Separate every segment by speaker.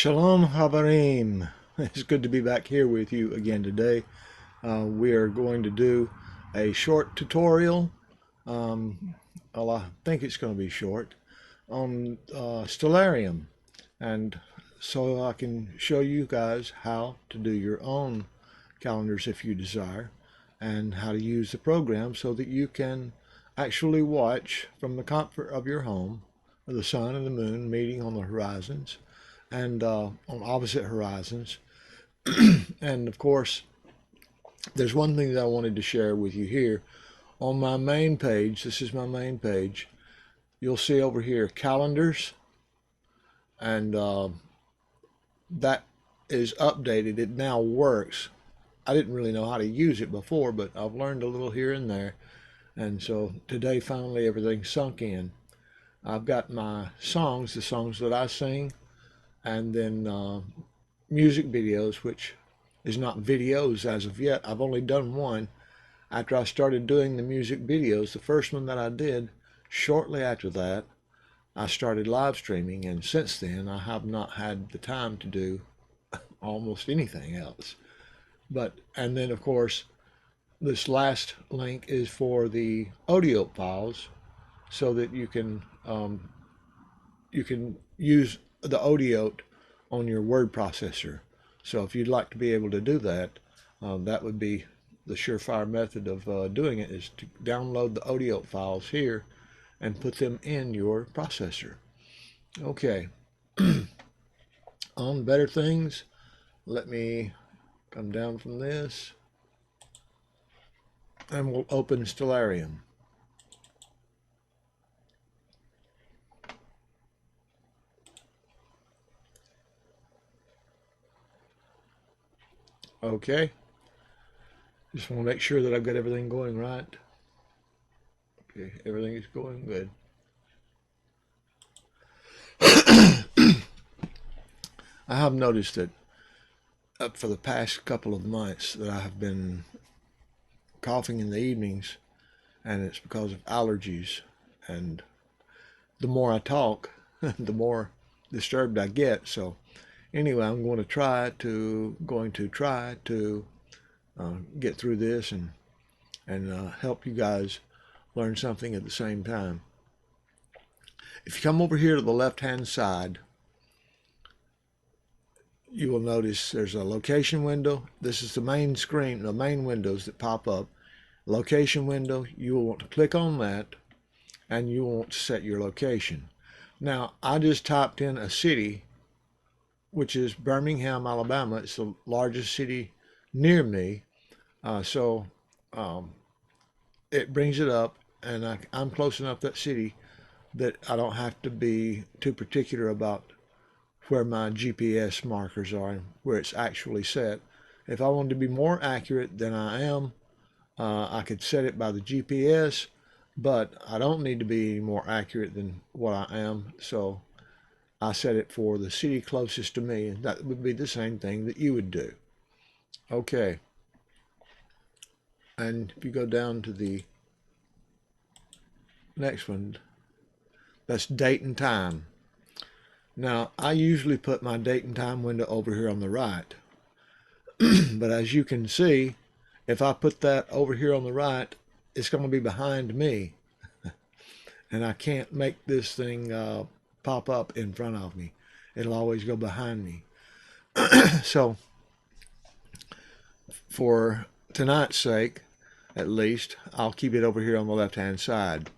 Speaker 1: Shalom Havarim. It's good to be back here with you again today. We are going to do a short tutorial. Well, I think it's going to be short on Stellarium, and so I can show you guys how to do your own calendars if you desire, and how to use the program so that you can actually watch from the comfort of your home the sun and the moon meeting on the horizons, and on opposite horizons. And of course, there's one thing that I wanted to share with you here on my main page. This is my main page. You'll see over here calendars, and that is updated. It now works. I didn't really know how to use it before, but I've learned a little here and there, and so today finally everything sunk in. I've got my songs, the songs that I sing, and then music videos, which is not videos as of yet. I've only done one. After I started doing the music videos, the first one that I did, shortly after that, I started live streaming, and since then I have not had the time to do almost anything else. And then of course, this last link is for the audio files, so that you can use the audio on your word processor. So if you'd like to be able to do that, that would be the surefire method of doing it, is to download the audio files here and put them in your processor. Okay. On better things, let me come down from this, and we'll open Stellarium. Okay, just want to make sure that I've got everything going right. Okay, everything is going good. I have noticed that for the past couple of months that I have been coughing in the evenings, and it's because of allergies, and the more I talk the more disturbed I get. So anyway, I'm going to try to get through this and help you guys learn something at the same time. If you come over here to the left hand side, you will notice there's a location window. This is the main screen, the main windows that pop up. Location window, you will want to click on that, and you will want to set your location. Now, I just typed in a city, which is Birmingham, Alabama. It's the largest city near me. So it brings it up, and I'm close enough to that city that I don't have to be too particular about where my GPS markers are and where it's actually set. If I wanted to be more accurate than I am, I could set it by the GPS, but I don't need to be any more accurate than what I am, so I set it for the city closest to me, and that would be the same thing that you would do. Okay, and if you go down to the next one, that's date and time. Now, I usually put my date and time window over here on the right, but as you can see, if I put that over here on the right, it's going to be behind me, and I can't make this thing pop up in front of me. It'll always go behind me. So for tonight's sake, at least, I'll keep it over here on the left hand side.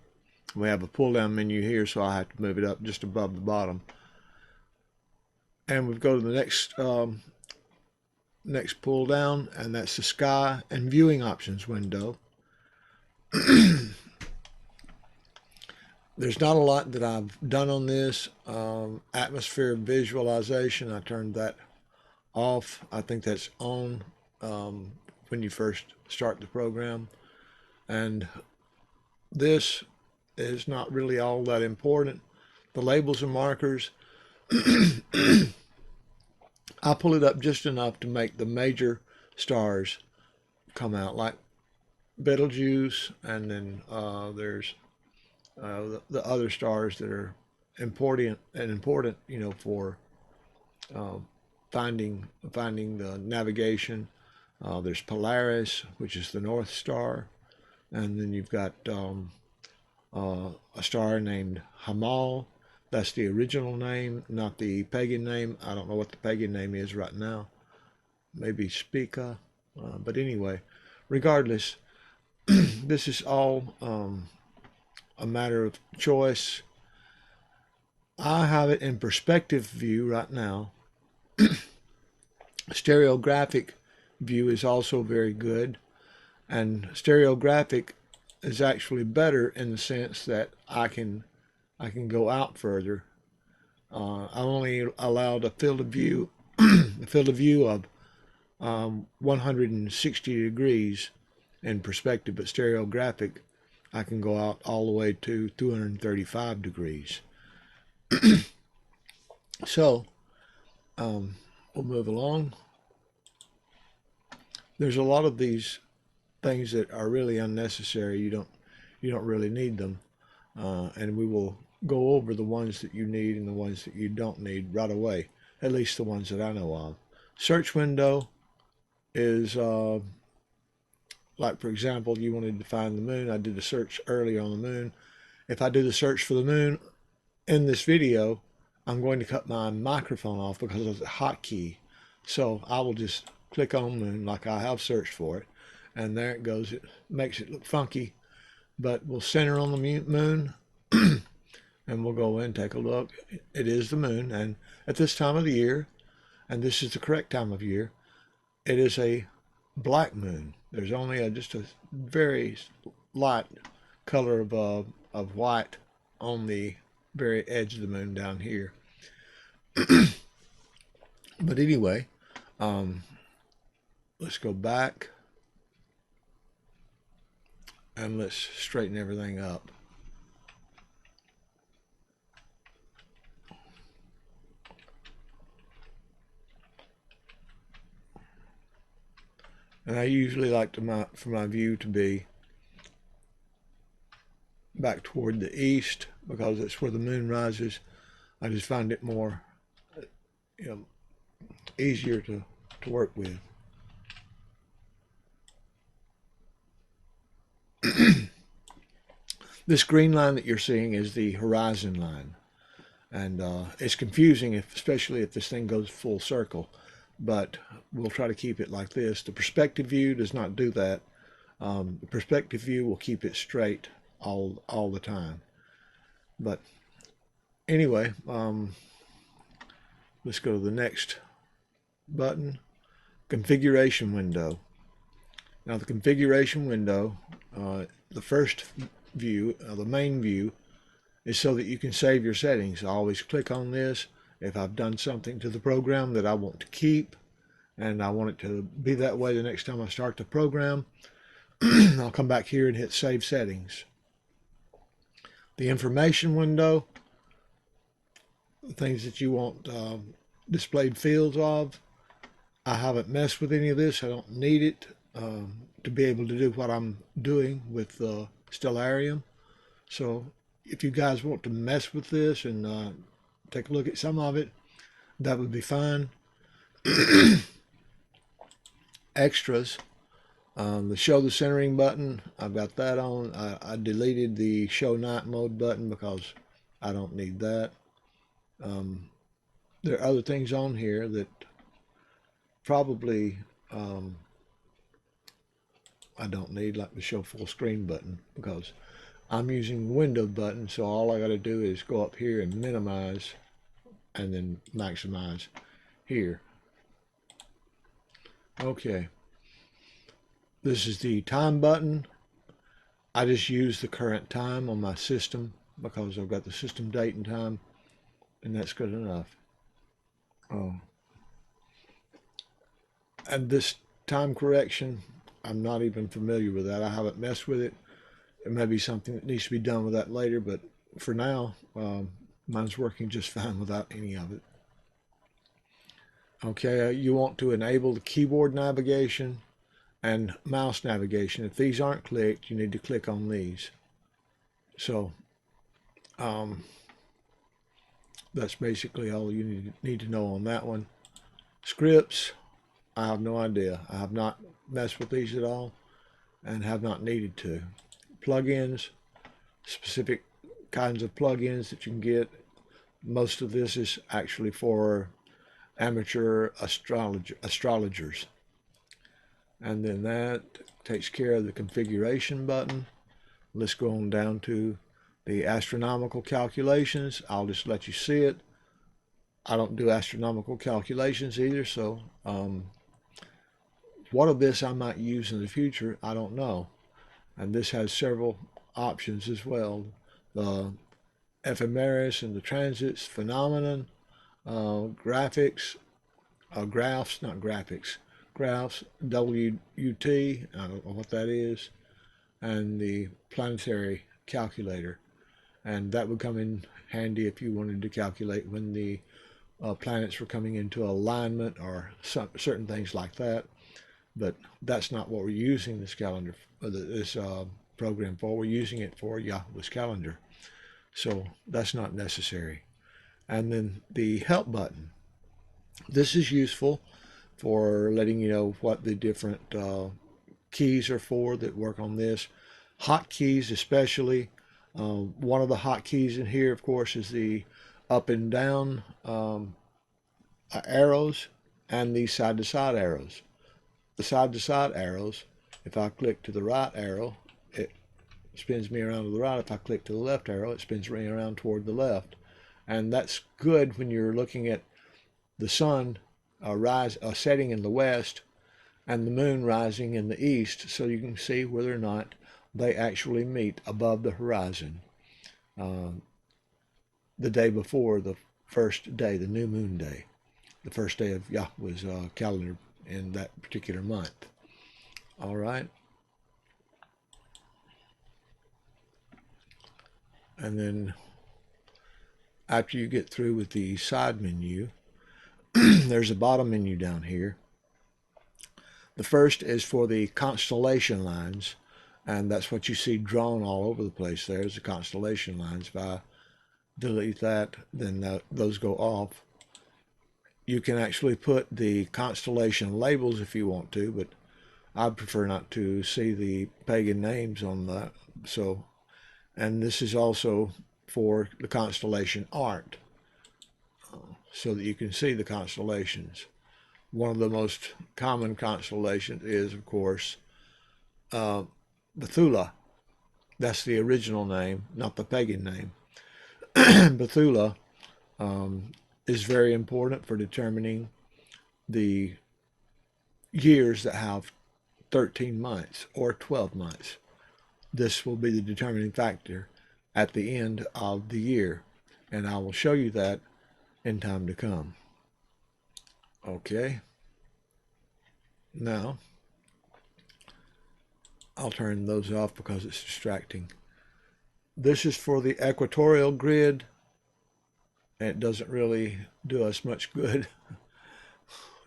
Speaker 1: We have a pull down menu here, so I have to move it up just above the bottom. and we go to the next pull down, and that's the sky and viewing options window. There's not a lot that I've done on this. Atmosphere visualization, I turned that off. I think that's on when you first start the program. And this is not really all that important. The labels and markers, I pull it up just enough to make the major stars come out, like Betelgeuse, and then there's the other stars that are important, you know, for finding the navigation. There's Polaris, which is the North Star, and then you've got a star named Hamal. That's the original name, not the pagan name. I don't know what the pagan name is right now. Maybe Spica, but anyway, regardless, this is all a matter of choice. I have it in perspective view right now. Stereographic view is also very good, and stereographic is actually better in the sense that I can go out further. I'm only allowed a field of view of 160 degrees in perspective, but stereographic I can go out all the way to 235 degrees. So we'll move along. There's a lot of these things that are really unnecessary. You don't really need them, and we will go over the ones that you need and the ones that you don't need right away, at least the ones that I know of. Search window is like, for example, you wanted to find the moon. I did a search earlier on the moon. If I do the search for the moon in this video, I'm going to cut my microphone off because of the hotkey. So I will just click on moon like I have searched for it, and there it goes. It makes it look funky, but we'll center on the moon and we'll go in and take a look. It is the moon, and at this time of the year, and this is the correct time of year, it is a black moon. There's only just a very light color of white on the very edge of the moon down here. But anyway, let's go back and let's straighten everything up. And I usually like for my view to be back toward the east because that's where the moon rises. I just find it more, easier to work with. This green line that you're seeing is the horizon line, and it's confusing, especially if this thing goes full circle, but we'll try to keep it like this. The perspective view does not do that. The perspective view will keep it straight all the time. But anyway, let's go to the next button, configuration window. Now the configuration window, the first view, the main view, is so that you can save your settings. I always click on this if I've done something to the program that I want to keep, and I want it to be that way the next time I start the program. I'll come back here and hit Save Settings. The information window, the things that you want displayed fields of. I haven't messed with any of this. I don't need it to be able to do what I'm doing with Stellarium. So if you guys want to mess with this and take a look at some of it, that would be fine. Extras, the show the centering button, I've got that on. I deleted the show night mode button because I don't need that. There are other things on here that probably I don't need, like the show full screen button, because I'm using the window button, so all I got to do is go up here and minimize and then maximize here. Okay, this is the time button. I just use the current time on my system because I've got the system date and time, and that's good enough. Oh, and this time correction, I'm not even familiar with that. I haven't messed with it. It may be something that needs to be done with that later, but for now, mine's working just fine without any of it. Okay, you want to enable the keyboard navigation and mouse navigation. If these aren't clicked, you need to click on these. So that's basically all you need to know on that one. Scripts, I have no idea. I have not messed with these at all and have not needed to. Plugins, specific kinds of plugins that you can get. Most of this is actually for amateur astrologers. And then that takes care of the configuration button. Let's go on down to the astronomical calculations. I'll just let you see it. I don't do astronomical calculations either, so what of this I might use in the future, I don't know. And this has several options as well. The ephemeris and the transits, phenomenon, graphics, graphs, not graphics, graphs, WUT, I don't know what that is, and the planetary calculator. And that would come in handy if you wanted to calculate when the planets were coming into alignment or certain things like that. But that's not what we're using this calendar, this program for. We're using it for Yahweh's calendar. So that's not necessary. And then the help button. This is useful for letting you know what the different keys are for that work on this. Hotkeys especially. One of the hotkeys in here, of course, is the up and down arrows and the side-to-side arrows. The side-to-side arrows, if I click to the right arrow, it spins me around to the right. If I click to the left arrow, it spins me around toward the left. And that's good when you're looking at the sun setting in the west and the moon rising in the east, so you can see whether or not they actually meet above the horizon the day before the first day, the new moon day, the first day of Yahweh's calendar in that particular month. All right. And then after you get through with the side menu, there's a bottom menu down here. The first is for the constellation lines, and that's what you see drawn all over the place. There's the constellation lines. If I delete that, then those go off. You can actually put the constellation labels if you want to, but I prefer not to see the pagan names on that. So, and this is also for the constellation art, so that you can see the constellations. One of the most common constellations is, of course, Bethula. That's the original name, not the pagan name. Bethula is very important for determining the years that have 13 months or 12 months. This will be the determining factor at the end of the year, and I will show you that in time to come. Okay. Now, I'll turn those off because it's distracting. This is for the equatorial grid, and it doesn't really do us much good.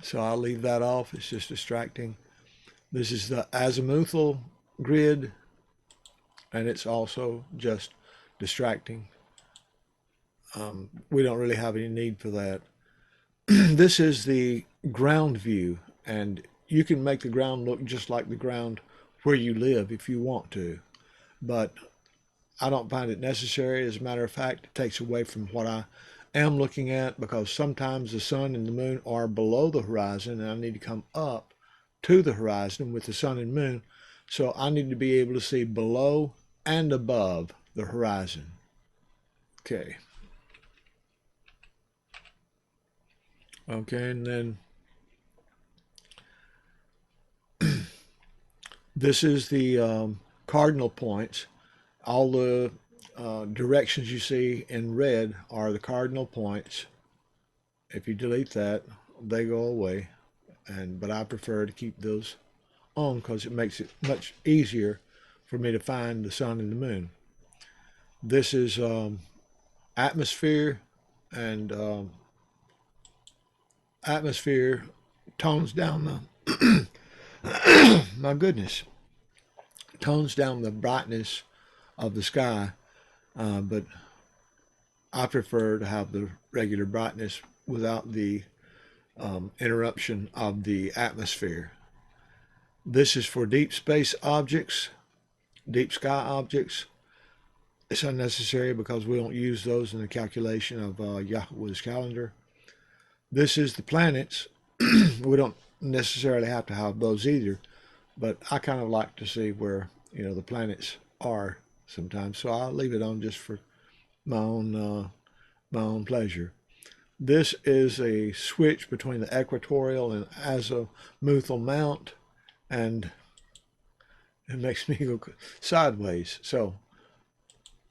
Speaker 1: So I'll leave that off. It's just distracting. This is the azimuthal grid, and it's also just distracting. We don't really have any need for that. This is the ground view, and you can make the ground look just like the ground where you live if you want to, but I don't find it necessary. As a matter of fact, it takes away from what I am looking at, because sometimes the sun and the moon are below the horizon and I need to come up to the horizon with the sun and moon, so I need to be able to see below and above the horizon. Okay. Okay, and then this is the cardinal points. All the directions you see in red are the cardinal points. If you delete that, they go away. But I prefer to keep those on because it makes it much easier for me to find the sun and the moon. This is atmosphere, and atmosphere tones down the my goodness, tones down the brightness of the sky, but I prefer to have the regular brightness without the interruption of the atmosphere. This is for deep space objects, deep sky objects. It's unnecessary because we don't use those in the calculation of Yahweh's calendar. This is the planets. We don't necessarily have to have those either, but I kind of like to see where the planets are sometimes, so I'll leave it on just for my own pleasure. This is a switch between the equatorial and azimuthal mount, and it makes me go sideways, so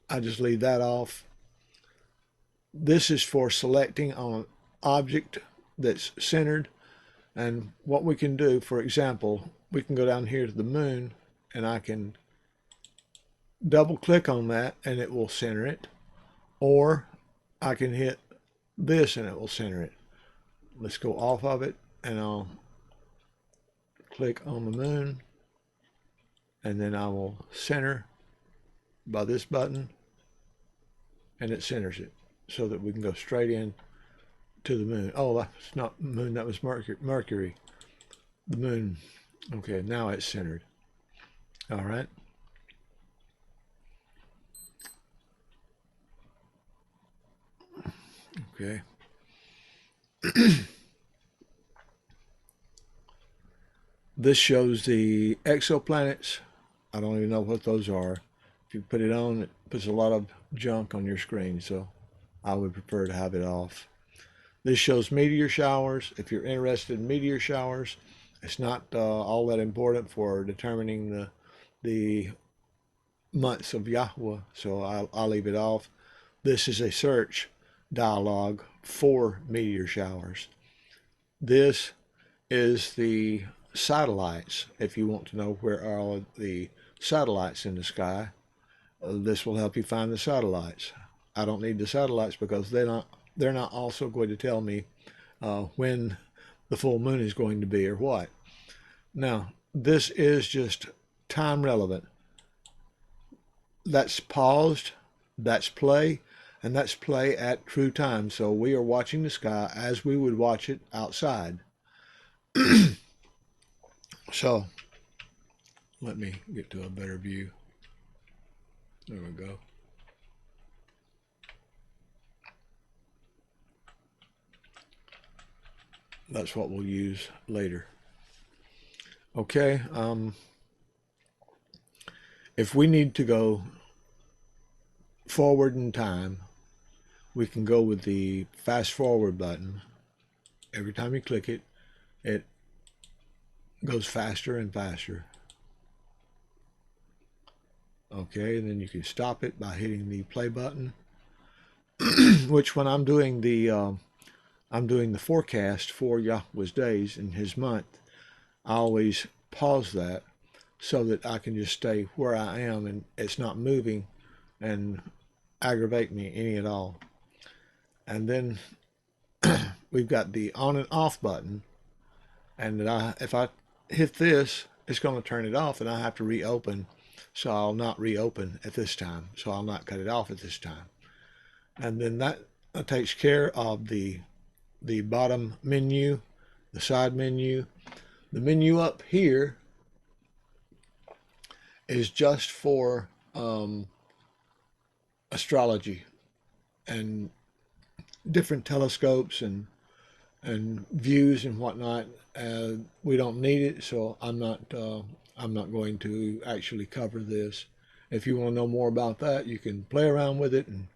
Speaker 1: I just leave that off. This is for selecting on an object that's centered, and what we can do, for example, we can go down here to the moon and I can double click on that and it will center it, or I can hit this and it will center it. Let's go off of it and I'll click on the moon, and then I will center by this button, and it centers it so that we can go straight in to the moon. Oh, that's not moon, that was Mercury. The moon. Okay, now it's centered. All right. Okay. This shows the exoplanets. I don't even know what those are. If you put it on, it puts a lot of junk on your screen, so I would prefer to have it off. This shows meteor showers. If you're interested in meteor showers, it's not all that important for determining the months of Yahweh, so I'll leave it off. This is a search dialog for meteor showers. This is the satellites. If you want to know where are all the satellites in the sky, this will help you find the satellites. I don't need the satellites because they're not also going to tell me when the full moon is going to be or what. Now, this is just time relevant. That's paused, that's play, and that's play at true time. So we are watching the sky as we would watch it outside. So let me get to a better view. There we go. That's what we'll use later. Okay, if we need to go forward in time, we can go with the fast forward button. Every time you click it, it goes faster and faster. Okay, and then you can stop it by hitting the play button, which when I'm doing the forecast for Yahweh's days in his month, I always pause that so that I can just stay where I am and it's not moving and aggravate me any at all. And then we've got the on and off button, and if I hit this, it's going to turn it off and I have to reopen. So I'll not reopen at this time. So I'll not cut it off at this time. And then that takes care of the bottom menu, the side menu. The menu up here is just for astrology and different telescopes and views and whatnot. We don't need it, so I'm not going to actually cover this. If you want to know more about that, you can play around with it and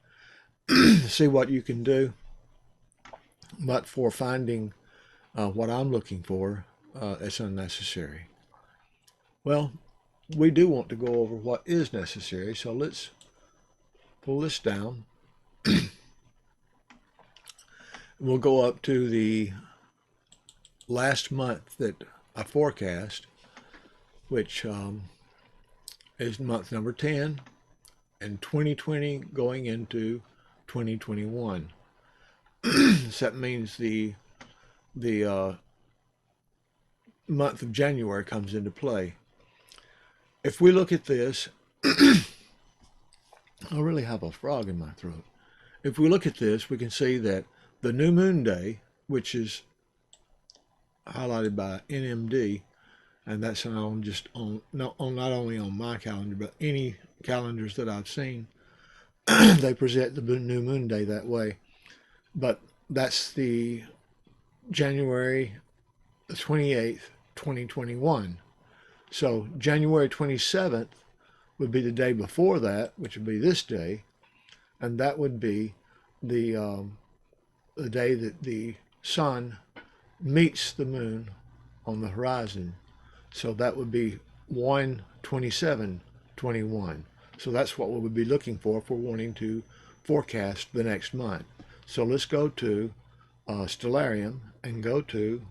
Speaker 1: see what you can do. but for finding what I'm looking for, it's unnecessary. Well, we do want to go over what is necessary, so let's pull this down. We'll go up to the last month that I forecast, which is month number 10, and 2020 going into 2021. So that means the month of January comes into play. If we look at this, I really have a frog in my throat. If we look at this, we can see that the new moon day, which is highlighted by NMD, and that's on just on not only on my calendar, but any calendars that I've seen, they present the new moon day that way. But that's the January the 28th, 2021. So January 27th would be the day before that, which would be this day, and that would be the day that the sun meets the moon on the horizon. So that would be 1/27/21. So that's what we would be looking for if we're wanting to forecast the next month. So let's go to Stellarium and go to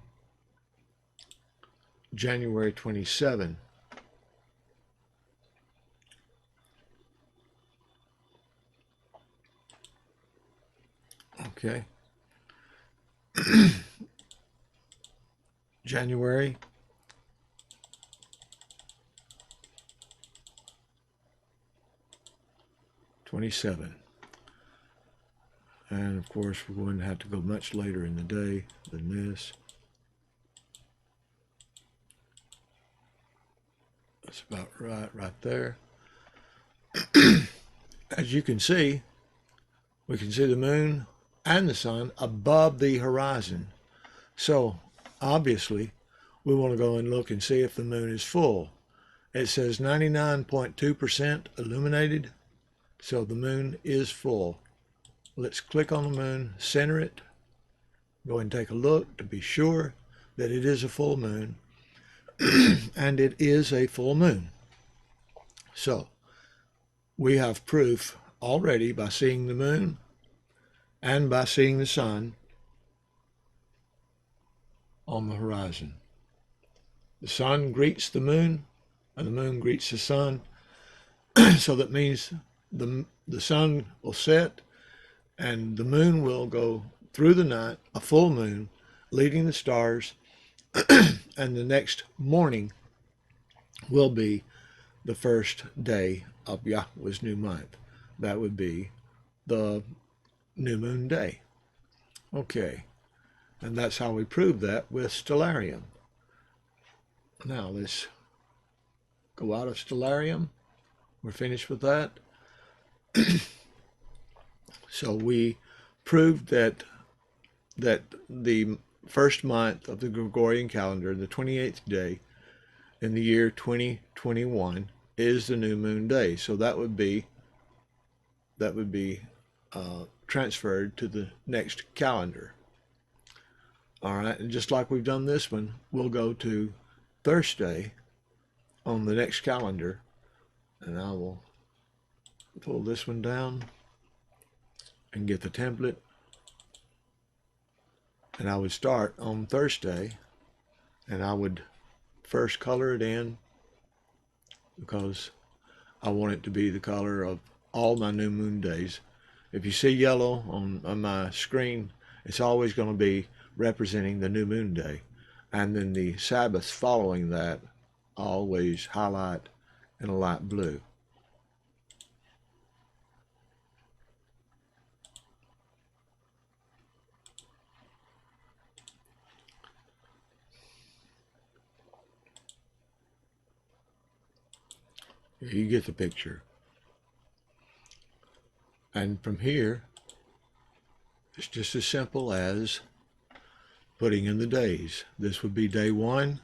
Speaker 1: January 27. Okay. January 27. And of course, we're going to have to go much later in the day than this. That's about right there. As you can see, we can see the moon and the sun above the horizon. So obviously, we want to go and look and see if the moon is full. It says 99.2% illuminated, so the moon is full. Let's click on the moon, center it, go and take a look to be sure that it is a full moon, and it is a full moon. So we have proof already by seeing the moon and by seeing the sun on the horizon. The sun greets the moon and the moon greets the sun. So that means the sun will set and the moon will go through the night, a full moon, leading the stars, and the next morning will be the first day of Yahweh's new month. That would be the new moon day. Okay, and that's how we prove that with Stellarium. Now let's go out of Stellarium. We're finished with that. So we proved that the first month of the Gregorian calendar, the 28th day in the year 2021, is the new moon day. So that would be transferred to the next calendar. All right, and just like we've done this one, we'll go to Thursday on the next calendar, and I will pull this one down and get the template, and I would start on Thursday, and I would first color it in because I want it to be the color of all my new moon days. If you see yellow on my screen, it's always going to be representing the new moon day, and then the Sabbaths following that I always highlight in a light blue. You get the picture. And from here, it's just as simple as putting in the days. This would be day 1.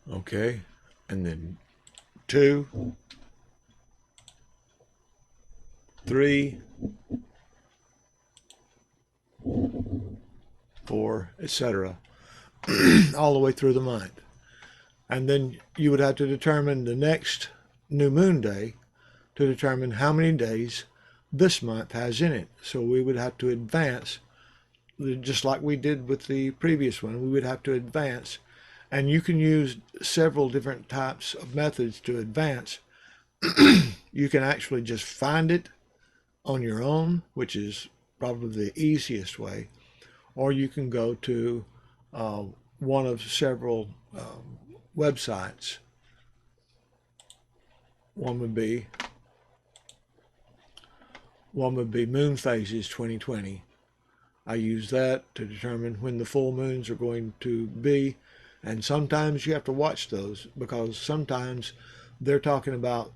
Speaker 1: Okay, and then 2, 3, 4, etc., all the way through the month. And then you would have to determine the next new moon day to determine how many days this month has in it. So we would have to advance, just like we did with the previous one. We would have to advance, and you can use several different types of methods to advance. You can actually just find it on your own, which is probably the easiest way, or you can go to one of several websites. One would be Moon Phases 2020. I use that to determine when the full moons are going to be, and sometimes you have to watch those because sometimes they're talking about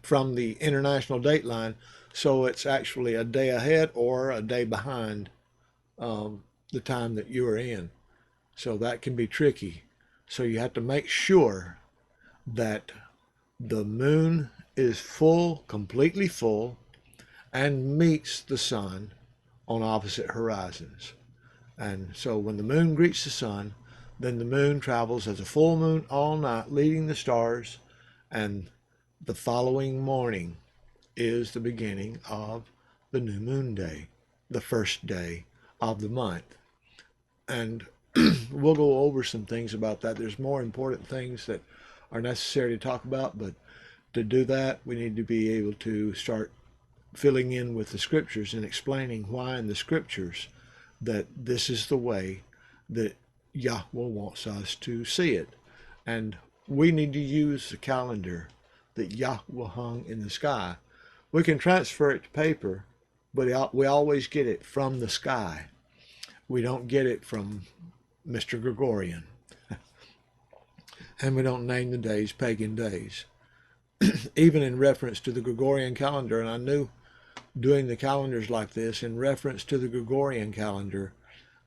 Speaker 1: from the international date line, so it's actually a day ahead or a day behind the time that you are in. So that can be tricky. So you have to make sure that the moon is full, completely full, and meets the sun on opposite horizons. And so when the moon greets the sun, then the moon travels as a full moon all night, leading the stars, and the following morning is the beginning of the new moon day, the first day of the month. And we'll go over some things about that. There's more important things that are necessary to talk about, but to do that, we need to be able to start filling in with the scriptures and explaining why in the scriptures that this is the way that Yahweh wants us to see it. And we need to use the calendar that Yahweh hung in the sky. We can transfer it to paper, but we always get it from the sky. We don't get it from Mr. Gregorian. And we don't name the days pagan days. Even in reference to the Gregorian calendar, and I knew doing the calendars like this, in reference to the Gregorian calendar,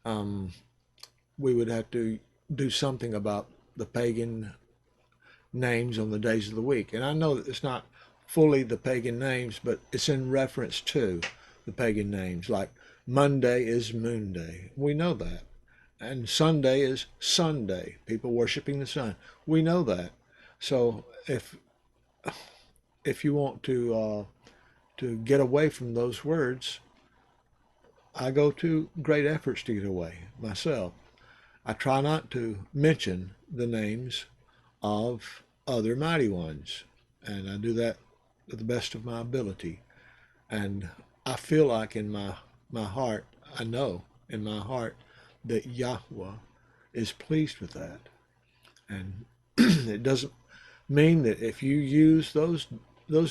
Speaker 1: we would have to do something about the pagan names on the days of the week. And I know that it's not fully the pagan names, but it's in reference to the pagan names. Like Monday is Moon Day. We know that. And Sunday is Sunday. People worshiping the sun. We know that. So if you want to get away from those words, I go to great efforts to get away myself. I try not to mention the names of other mighty ones, and I do that to the best of my ability. And I feel like in my heart, I know in my heart that Yahweh is pleased with that. And it doesn't mean that if you use those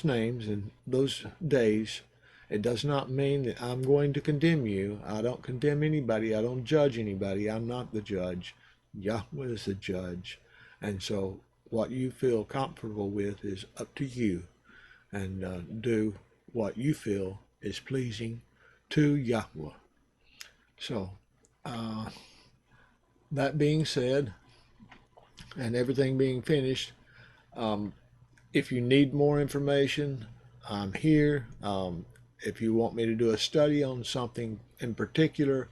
Speaker 1: names and those days, it does not mean that I'm going to condemn you. I don't condemn anybody. I don't judge anybody. I'm not the judge. Yahweh is the judge. And so what you feel comfortable with is up to you. And do what you feel is pleasing to Yahweh. So that being said, and everything being finished, if you need more information, I'm here. If you want me to do a study on something in particular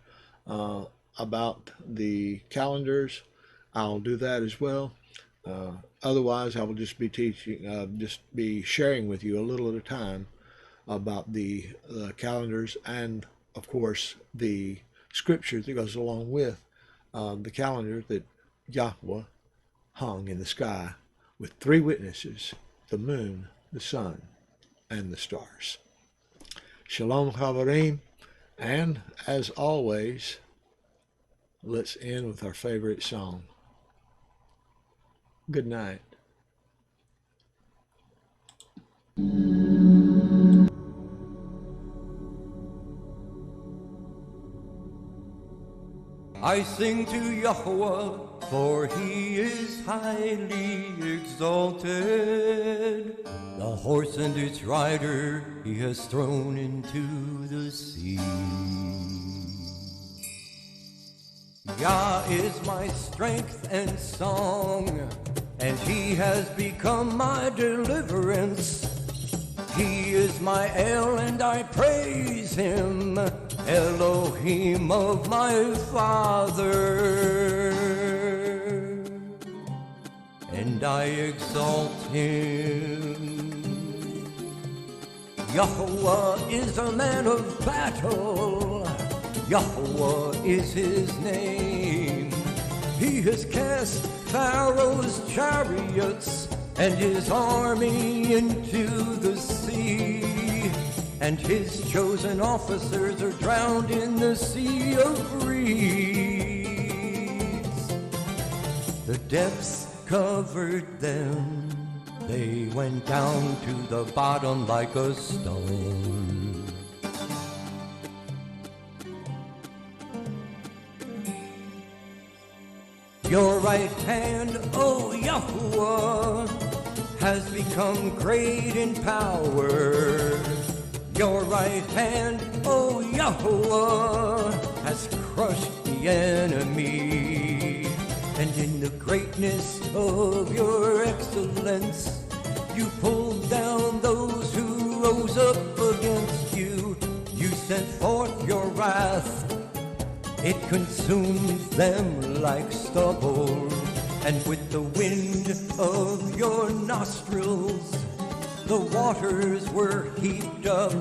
Speaker 1: about the calendars, I'll do that as well. Otherwise, I will just be teaching, just be sharing with you a little at a time about the calendars and, of course, the scripture that goes along with the calendar that Yahweh hung in the sky with 3 witnesses: the moon, the sun, and the stars. Shalom Chavarim, and as always, let's end with our favorite song. Good night.
Speaker 2: I sing to Yahweh, for he is highly exalted. The horse and its rider he has thrown into the sea. Yah is my strength and song, and he has become my deliverance. He is my El, and I praise him, Elohim of my father, and I exalt him. Yahweh is a man of battle, Yahweh is his name. He has cast Pharaoh's chariots and his army into the sea, and his chosen officers are drowned in the sea of reeds. The depths covered them, they went down to the bottom like a stone. Your right hand, O Yahuwah, has become great in power. Your right hand, O Yahuwah, has crushed the enemy. And in the greatness of your excellence, you pulled down those who rose up against you. You sent forth your wrath, it consumed them like stubble, and with the wind of your nostrils, the waters were heaped up.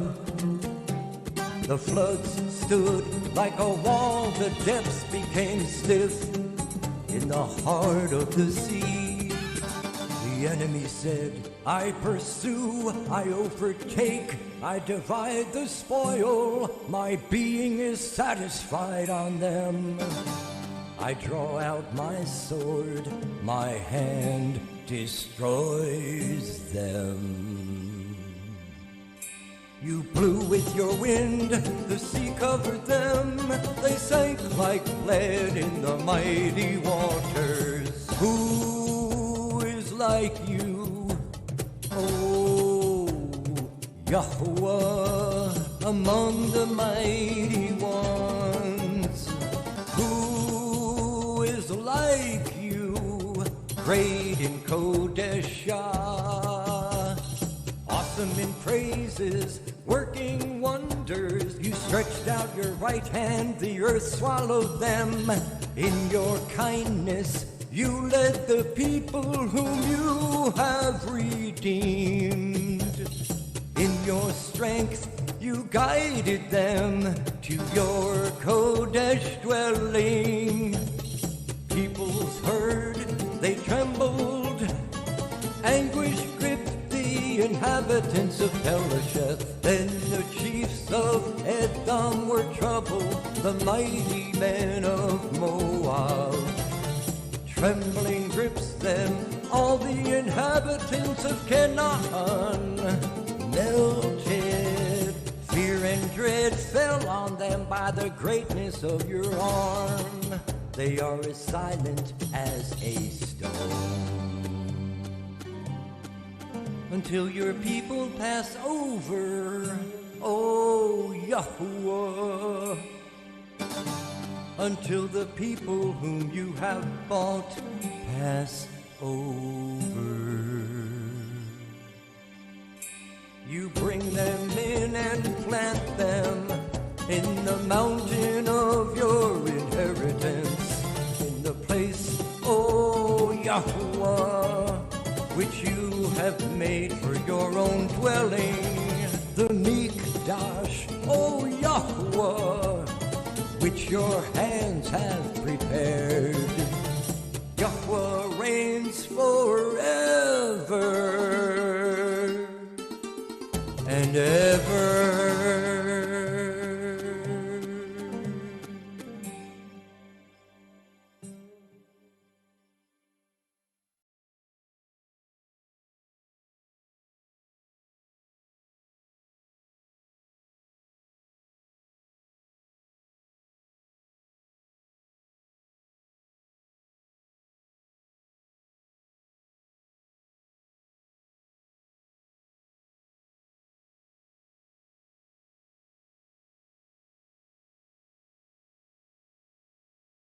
Speaker 2: The floods stood like a wall, the depths became stiff in the heart of the sea. The enemy said, I pursue, I overtake, I divide the spoil, my being is satisfied on them. I draw out my sword, my hand destroys them. You blew with your wind, the sea covered them, they sank like lead in the mighty waters. Who is like you, O Yahuwah, among the mighty ones? Who is like you, great in Kodeshah, awesome in praises, working wonders? You stretched out your right hand, the earth swallowed them. In your kindness, you led the people whom you have redeemed. In your strength, you guided them to your Kodesh dwelling. Peoples heard, they trembled, anguish gripped the inhabitants of Pelasheth. Then the chiefs of Edom were troubled, the mighty men of Moab. Trembling grips them, all the inhabitants of Canaan melted. Fear and dread fell on them by the greatness of your arm. They are as silent as a stone, until your people pass over, O Yahuwah. Until the people whom you have bought pass over. You bring them in and plant them in the mountain of your inheritance, in the place, O Yahuwah, which you have made for your own dwelling, the Mikdash, O Yahuwah, which your hands have prepared.